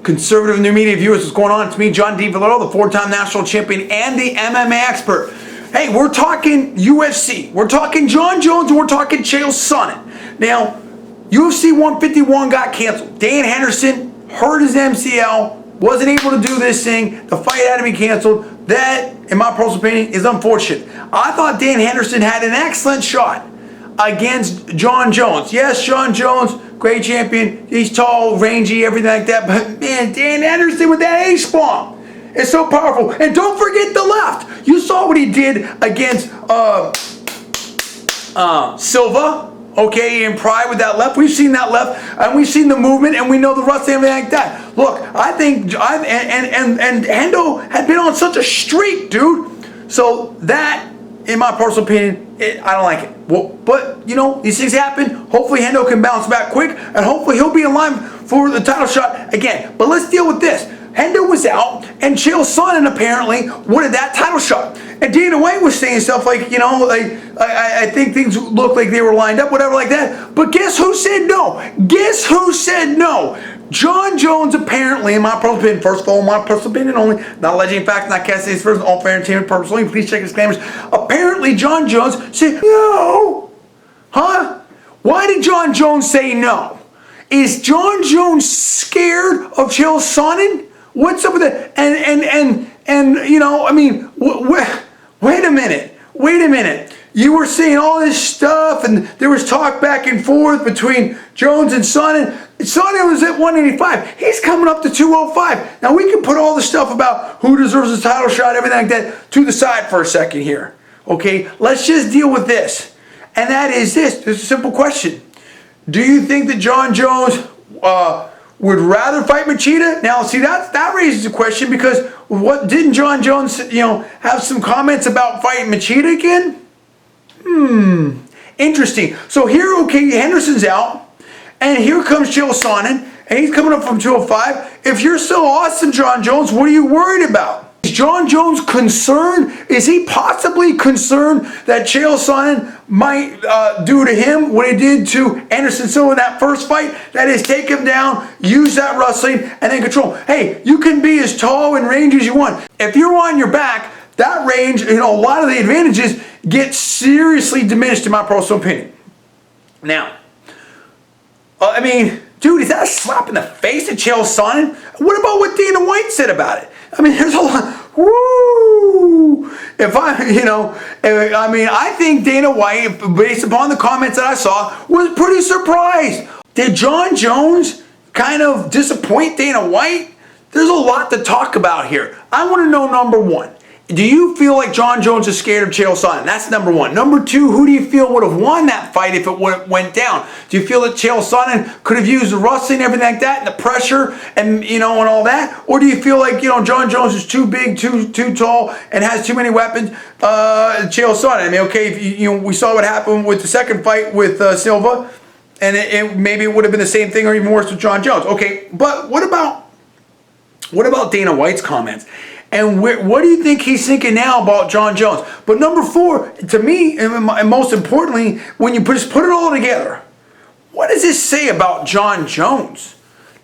Conservative new media viewers, what's going on? It's me, Jon Villarreal, the 4-time national champion and the MMA expert. Hey, we're talking UFC, we're talking Jon Jones, and we're talking Chael Sonnen. Now, UFC 151 got canceled. Dan Henderson hurt his MCL, wasn't able to do this thing. The fight had to be canceled. That, in my personal opinion, is unfortunate. I thought Dan Henderson had an excellent shot against Jon Jones. Yes, Jon Jones, great champion. He's tall, rangy, everything like that. But man, Dan Henderson with that H-bomb is so powerful. And don't forget the left. You saw what he did against Silva. Okay, in Pride with that left. We've seen that left, and we've seen the movement, and we know the wrestling and everything like that. Look, I think and Hendo had been on such a streak, dude. So that, in my personal opinion, I don't like it. Well, but you know, these things happen. Hopefully Hendo can bounce back quick, and hopefully he'll be in line for the title shot again. But let's deal with this. Hendo was out, and Chael Sonnen apparently wanted that title shot. And Dana White was saying stuff like, you know, like, I think things looked like they were lined up, whatever like that. But guess who said no? Guess who said no? Jon Jones apparently, in my personal opinion, first of all, my personal opinion only, not alleging facts, not casting these first, all fair entertainment purpose only. Please check disclaimers. Apparently, Jon Jones said no. Huh? Why did Jon Jones say no? Is Jon Jones scared of Chael Sonnen? What's up with that? And you know, I mean, wait a minute. You were saying all this stuff, and there was talk back and forth between Jones and Sonnen. Sonnen was at 185. He's coming up to 205. Now, we can put all the stuff about who deserves a title shot, everything like that, to the side for a second here. Okay? Let's just deal with this. And that is this. It's a simple question. Do you think that Jon Jones would rather fight Machida? Now, see, that raises a question, because what didn't Jon Jones, you know, have some comments about fighting Machida again? Interesting. So here, okay, Henderson's out, and here comes Chael Sonnen, and he's coming up from 205. If you're so awesome, Jon Jones, what are you worried about? Is Jon Jones concerned? Is he possibly concerned that Chael Sonnen might do to him what he did to Anderson Silva in that first fight? That is, take him down, use that wrestling, and then control. Hey, you can be as tall and range as you want. If you're on your back, that range, you know, a lot of the advantages get seriously diminished, in my personal opinion. Now, I mean, dude, is that a slap in the face to Chael Sonnen? What about what Dana White said about it? I mean, there's a lot. Woo! If I, you know, I mean, I think Dana White, based upon the comments that I saw, was pretty surprised. Did Jon Jones kind of disappoint Dana White? There's a lot to talk about here. I want to know, number one, do you feel like Jon Jones is scared of Chael Sonnen? That's number one. Number two, who do you feel would have won that fight if it went down? Do you feel that Chael Sonnen could have used the wrestling and everything like that, and the pressure, and you know, and all that? Or do you feel like, you know, Jon Jones is too big, too tall, and has too many weapons? Chael Sonnen. I mean, okay, if you know, we saw what happened with the second fight with Silva, and maybe it would have been the same thing or even worse with Jon Jones. Okay, but what about Dana White's comments? And what do you think he's thinking now about Jon Jones? But number four, to me, and most importantly, when you just put it all together, what does this say about Jon Jones?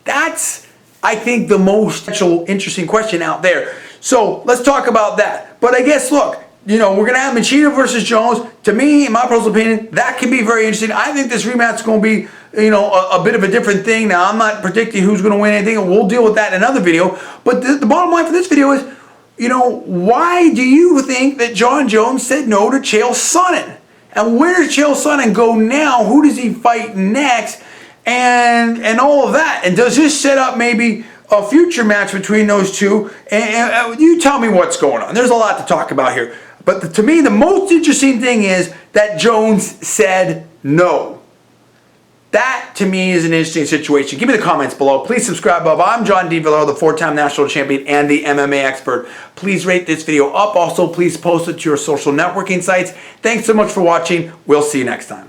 That's, I think, the most interesting question out there. So let's talk about that. But I guess, look, you know, we're going to have Machida versus Jones. To me, in my personal opinion, that can be very interesting. I think this rematch is going to be, you know, a bit of a different thing. Now, I'm not predicting who's going to win anything, and we'll deal with that in another video. But the bottom line for this video is, you know, why do you think that Jon Jones said no to Chael Sonnen? And where does Chael Sonnen go now? Who does he fight next? And all of that. And does this set up maybe a future match between those two? And you tell me what's going on. There's a lot to talk about here. But to me, the most interesting thing is that Jones said no. That, to me, is an interesting situation. Give me the comments below. Please subscribe above. I'm Jon Villarreal, the 4-time national champion and the MMA expert. Please rate this video up. Also, please post it to your social networking sites. Thanks so much for watching. We'll see you next time.